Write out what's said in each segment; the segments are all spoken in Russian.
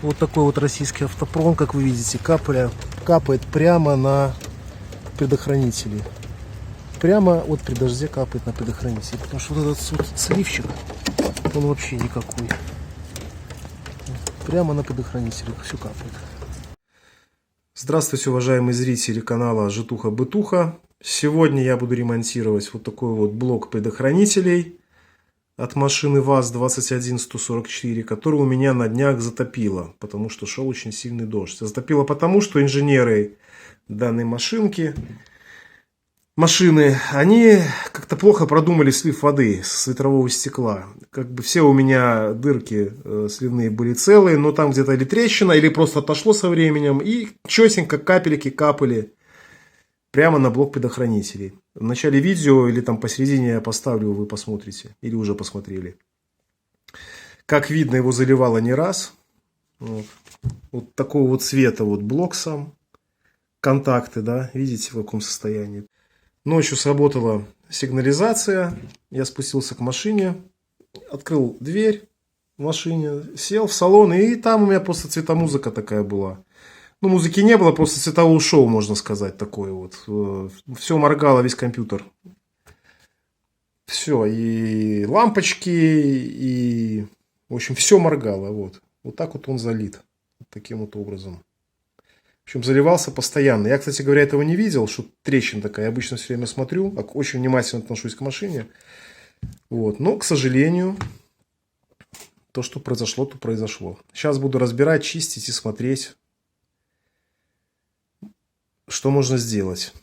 Вот такой вот российский автопром, как вы видите, капает прямо на предохранители. Прямо вот при дожде капает на предохранитель. Потому что вот этот вот сливчик, он вообще никакой. Прямо на предохранителе все капает. Здравствуйте, уважаемые зрители канала Житуха-Бытуха. Сегодня я буду ремонтировать вот такой вот блок предохранителей от машины ВАЗ-21144, который у меня на днях затопило, потому что шел очень сильный дождь. Затопило потому, что инженеры данной машины, они как-то плохо продумали слив воды с ветрового стекла. Как бы все у меня дырки сливные были целые, но там где-то или трещина, или просто отошло со временем, и четенько капельки капали прямо на блок предохранителей. В начале видео или там посередине я поставлю, вы посмотрите. Или уже посмотрели. Как видно, его заливало не раз. Вот такого вот цвета вот блок сам. Контакты, да, видите, в каком состоянии. Ночью сработала сигнализация. Я спустился к машине. Открыл дверь в машине. Сел в салон. И там у меня просто цветомузыка такая была. Ну, музыки не было, просто цветовое шоу, можно сказать, такое вот. Все моргало, весь компьютер. Все, и лампочки, и, в общем, все моргало, вот. Вот так вот он залит, вот таким вот образом. В общем, заливался постоянно. Я, кстати говоря, этого не видел, что трещина такая. Я обычно все время смотрю, очень внимательно отношусь к машине. Вот, но, к сожалению, то, что произошло, то произошло. Сейчас буду разбирать, чистить и смотреть, что можно сделать.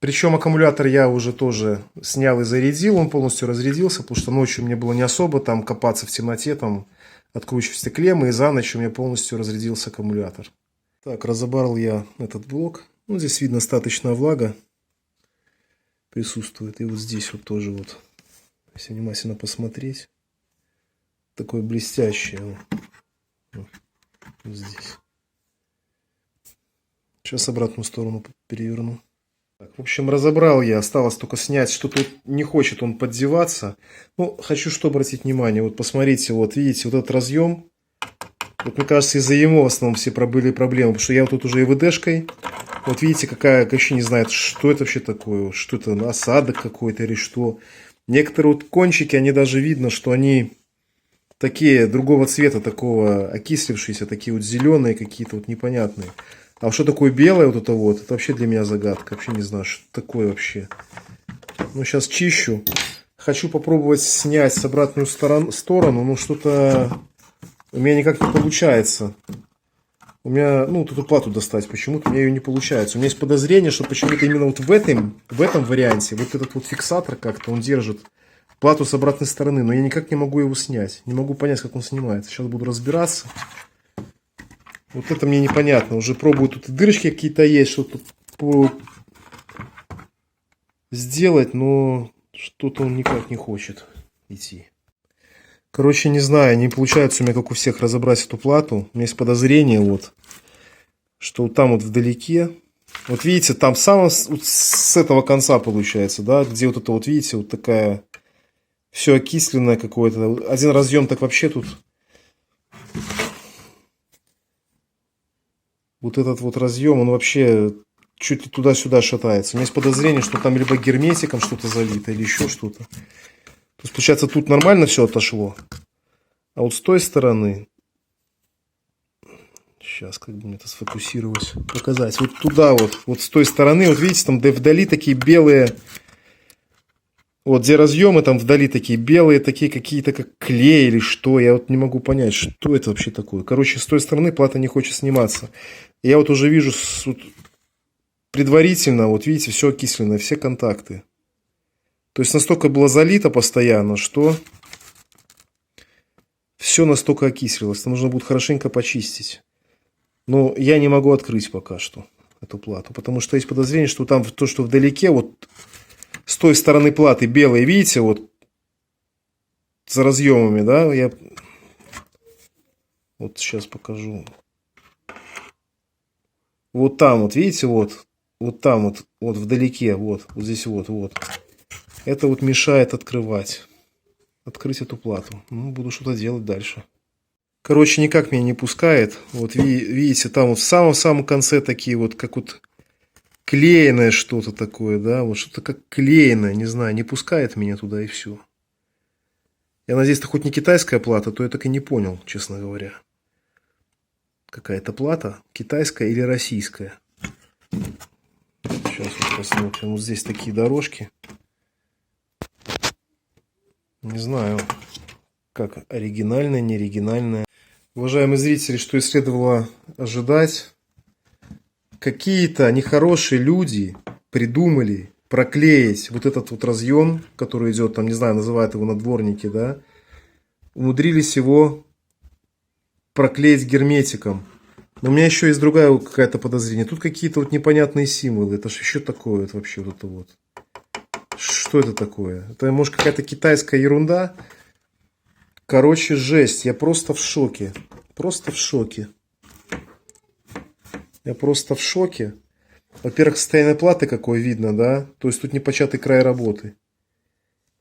Причем аккумулятор я уже тоже снял и зарядил. Он полностью разрядился, потому что ночью мне было не особо там копаться в темноте, там откручивать все клеммы. И за ночь у меня полностью разрядился аккумулятор. Так, разобрал я этот блок. Ну, здесь видно, статочная влага присутствует. И вот здесь вот тоже вот, если внимательно посмотреть, такое блестящее. Вот здесь. Сейчас обратную сторону переверну. Так, в общем, разобрал я. Осталось только снять, что тут не хочет он поддеваться. Ну, хочу что обратить внимание. Вот посмотрите, вот видите, вот этот разъем. Вот мне кажется, из-за его в основном все были проблемы. Потому что я вот тут уже ИВДшкой. Вот видите, какая, вообще не знает, что это вообще такое. Что это, осадок какой-то или что. Некоторые вот кончики, они даже видно, что они такие другого цвета, такого окислившиеся, такие вот зеленые какие-то вот непонятные. А что такое белое вот это вот, это вообще для меня загадка. Вообще не знаю, что такое вообще. Ну, сейчас чищу. Хочу попробовать снять с обратную сторону, но что-то у меня никак не получается. У меня, ну, вот эту плату достать почему-то у меня ее не получается. У меня есть подозрение, что почему-то именно вот в этом варианте, вот этот вот фиксатор как-то, он держит плату с обратной стороны, но я никак не могу его снять. Не могу понять, как он снимается. Сейчас буду разбираться. Вот это мне непонятно. Уже пробую, тут дырочки какие-то есть, что-то сделать, но что-то он никак не хочет идти. Короче, не знаю, не получается у меня, как у всех, разобрать эту плату. У меня есть подозрение, вот, что вот там вот вдалеке, вот видите, там вот с этого конца получается, да, где вот это вот, видите, вот такая, все окисленное какое-то. Один разъем так вообще тут. Вот этот вот разъем, он вообще чуть ли туда-сюда шатается. У меня есть подозрение, что там либо герметиком что-то залито, или еще что-то. То есть, получается, тут нормально все отошло. А вот с той стороны... Сейчас, как бы мне это сфокусировать, показать. Вот туда вот с той стороны, вот видите, там вдали такие белые... Вот где разъемы, там вдали такие белые, такие какие-то как клей или что. Я вот не могу понять, что это вообще такое. Короче, с той стороны плата не хочет сниматься. Я вот уже вижу вот, предварительно, вот видите, все окислено, все контакты. То есть настолько было залито постоянно, что все настолько окислилось. Это нужно будет хорошенько почистить. Но я не могу открыть пока что эту плату. Потому что есть подозрение, что там то, что вдалеке, вот с той стороны платы белые, видите, вот за разъемами, да, я вот сейчас покажу. Вот там вот, видите, вот там вот вдалеке, вот здесь вот. Это вот мешает открывать. открыть эту плату. Ну, буду что-то делать дальше. Короче, никак меня не пускает. Вот видите, там вот в самом-самом конце такие вот, как вот клееное что-то такое, да, вот что-то как клееное, не знаю, не пускает меня туда и все. Я надеюсь, это хоть не китайская плата, то я так и не понял, честно говоря. Какая-то плата, китайская или российская. Сейчас вот посмотрим. Вот здесь такие дорожки. Не знаю, как оригинальная, не оригинальная. Уважаемые зрители, что и следовало ожидать, какие-то нехорошие люди придумали проклеить вот этот вот разъем, который идет, там, не знаю, называют его надворники, да, умудрились его проклеить герметиком. Но у меня еще есть другая какая-то подозрение. Тут какие-то вот непонятные символы. Это же еще такое вот вообще вот это вот. Что это такое? Это может какая-то китайская ерунда? Короче, жесть. Я просто в шоке. Просто в шоке. Я просто в шоке. Во-первых, состояние платы какое видно, да? То есть тут непочатый край работы.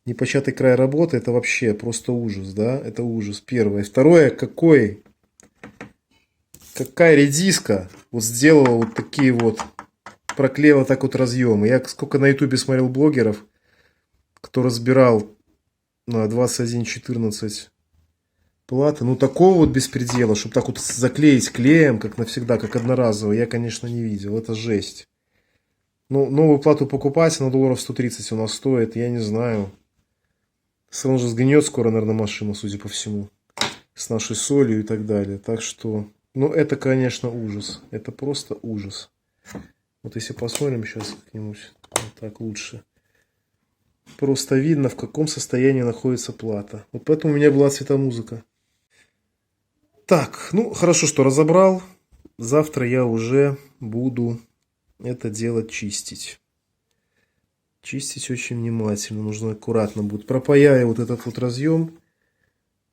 Непочатый край работы — это вообще просто ужас, да? Это ужас. Первое. Второе, какая редиска вот сделала вот такие вот, проклеила так вот разъемы. Я сколько на ютубе смотрел блогеров, кто разбирал на 2114 платы. Ну, такого вот беспредела, чтобы так вот заклеить клеем, как навсегда, как одноразово, я, конечно, не видел. Это жесть. Ну, новую плату покупать, на долларов 130 у нас стоит, я не знаю. Сразу же сгниет скоро, наверное, машина, судя по всему. С нашей солью и так далее. Так что, ну, это, конечно, ужас. Это просто ужас. Вот если посмотрим сейчас как-нибудь, вот так лучше. Просто видно, в каком состоянии находится плата. Вот поэтому у меня была цветомузыка. Так, ну, хорошо, что разобрал. Завтра я уже буду это дело чистить. Чистить очень внимательно. Нужно аккуратно будет. Пропаяю вот этот вот разъем.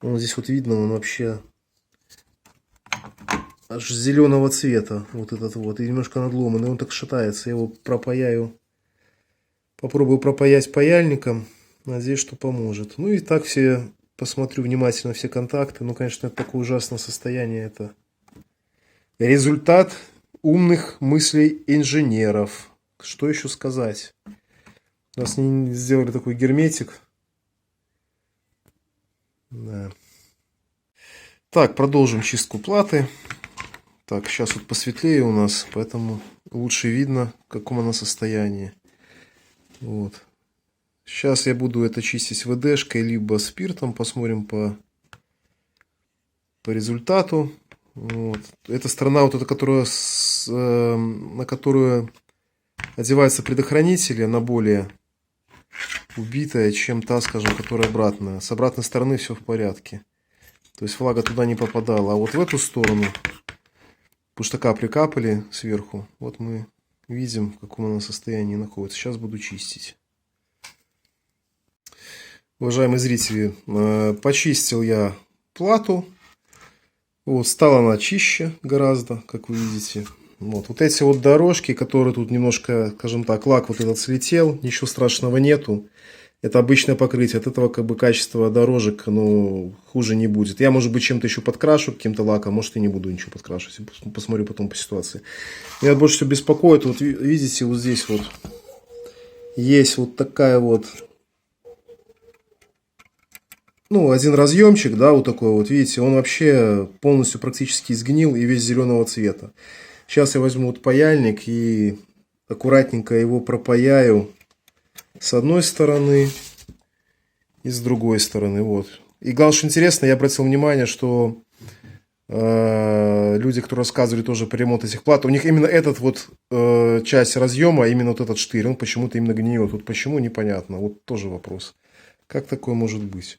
Он здесь вот видно, он вообще аж зеленого цвета. Вот этот вот. И немножко надломанный. Он так шатается. Я его пропаяю. Попробую пропаять паяльником. Надеюсь, что поможет. Ну и так все посмотрю внимательно все контакты. Ну, конечно, это такое ужасное состояние. Это результат умных мыслей инженеров. Что еще сказать? У нас не сделали такой герметик. Да. Так, продолжим чистку платы. Так, сейчас вот посветлее у нас, поэтому лучше видно, в каком она состоянии. Вот. Сейчас я буду это чистить ВДшкой, либо спиртом. Посмотрим по результату. Вот. Эта сторона, вот эта, которая на которую одеваются предохранители, она более убитая, чем та, скажем, которая обратная. С обратной стороны все в порядке. То есть влага туда не попадала. А вот в эту сторону, потому что капли капали сверху, вот мы видим, в каком она состоянии находится. Сейчас буду чистить. Уважаемые зрители, почистил я плату. Вот, стала она чище гораздо, как вы видите. Вот эти вот дорожки, которые тут немножко, скажем так, лак вот этот слетел, ничего страшного нету. Это обычное покрытие, от этого как бы качество дорожек, ну, хуже не будет. Я, может быть, чем-то еще подкрашу, каким-то лаком, может, и не буду ничего подкрашивать. Посмотрю потом по ситуации. Меня больше всего беспокоит, вот видите, вот здесь вот есть вот такая вот, ну, один разъемчик, да, вот такой вот, видите, он вообще полностью практически сгнил и весь зеленого цвета. Сейчас я возьму вот паяльник и аккуратненько его пропаяю с одной стороны и с другой стороны. Вот. И главное, что интересно, я обратил внимание, что люди, которые рассказывали тоже по ремонту этих плат, у них именно этот вот часть разъема, именно вот этот штырь, он почему-то именно гниет. Вот почему, непонятно. Вот тоже вопрос. Как такое может быть?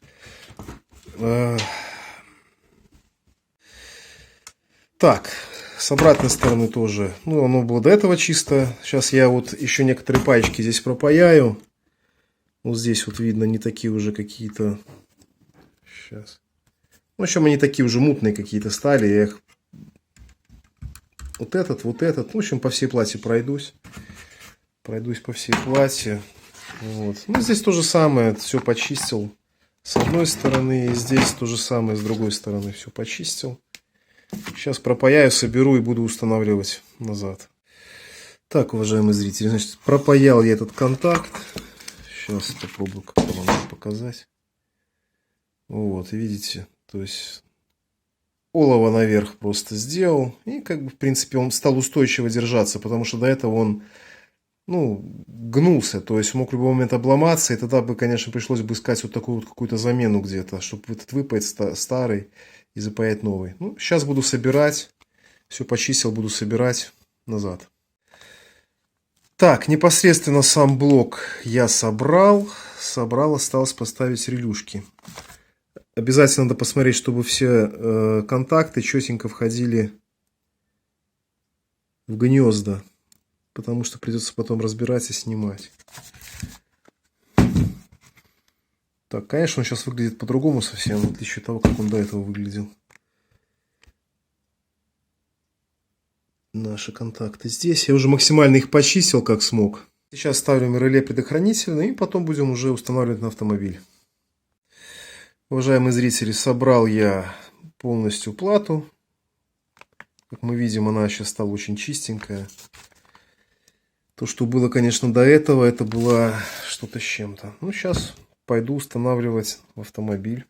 Так, с обратной стороны тоже. Ну, оно было до этого чисто. Сейчас я вот еще некоторые паечки здесь пропаяю. Вот здесь вот видно, не такие уже какие-то. Сейчас. В общем, они такие уже мутные какие-то стали. Я их... Вот этот. В общем, по всей плате пройдусь. Пройдусь по всей плате. Вот. Ну, здесь то же самое. Все почистил. с одной стороны, и здесь то же самое с другой стороны. Все почистил. Сейчас пропаяю, соберу и буду устанавливать назад. Так, уважаемые зрители, значит, пропаял я этот контакт. Сейчас попробую как-то вам показать. Вот, видите, то есть олово наверх просто сделал. И как бы, в принципе, он стал устойчиво держаться, потому что до этого он, ну, гнулся. То есть мог в любой момент обломаться, и тогда бы, конечно, пришлось бы искать вот такую вот какую-то замену где-то, чтобы этот выпаять старый и запаять новый. Ну, сейчас буду собирать. Все почистил, буду собирать назад. Так, непосредственно сам блок я собрал. Осталось поставить релюшки. Обязательно надо посмотреть, чтобы все контакты четенько входили в гнезда. Потому что придется потом разбирать и снимать. Так, конечно, он сейчас выглядит по-другому совсем, в отличие от того, как он до этого выглядел. Наши контакты здесь. Я уже максимально их почистил, как смог. Сейчас ставим реле предохранительное и потом будем уже устанавливать на автомобиль. Уважаемые зрители, собрал я полностью плату. Как мы видим, она сейчас стала очень чистенькая. То, что было, конечно, до этого, это было что-то с чем-то. Ну, сейчас пойду устанавливать в автомобиль.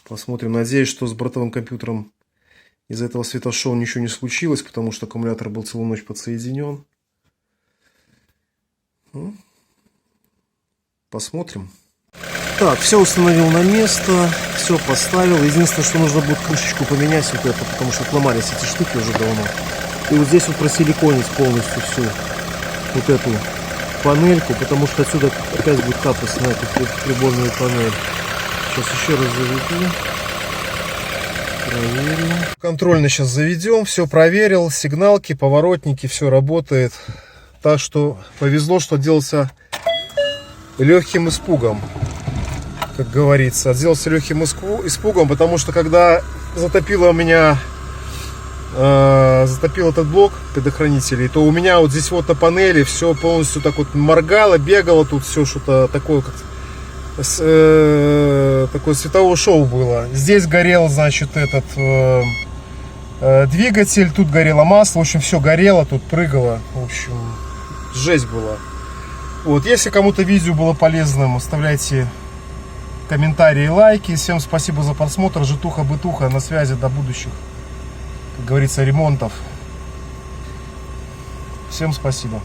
Посмотрим. Надеюсь, что с бортовым компьютером из-за этого светошоу ничего не случилось, потому что аккумулятор был целую ночь подсоединен. Ну, посмотрим. Так, все установил на место, все поставил. Единственное, что нужно будет крышечку поменять вот это, потому что отломались эти штуки уже давно. И вот здесь вот просиликонить полностью всю вот эту панельку, потому что отсюда опять будет капать на эту приборную панель. Сейчас еще раз заведу. Проверим. Контрольно сейчас заведем. Все проверил. Сигналки, поворотники, все работает. Так что повезло, что отделался легким испугом. Как говорится. Отделался легким испугом, потому что когда затопило меня... затопил этот блок предохранителей, то у меня вот здесь вот на панели все полностью так вот моргало, бегало, тут все что-то такое, как такое световое шоу было. Здесь горел, значит, этот двигатель, тут горело масло, в общем, все горело, тут прыгало, в общем, жесть была. Вот, если кому-то видео было полезным, оставляйте комментарии, лайки. Всем спасибо за просмотр. Житуха-бытуха, на связи, до будущих, как говорится, ремонтов. Всем спасибо.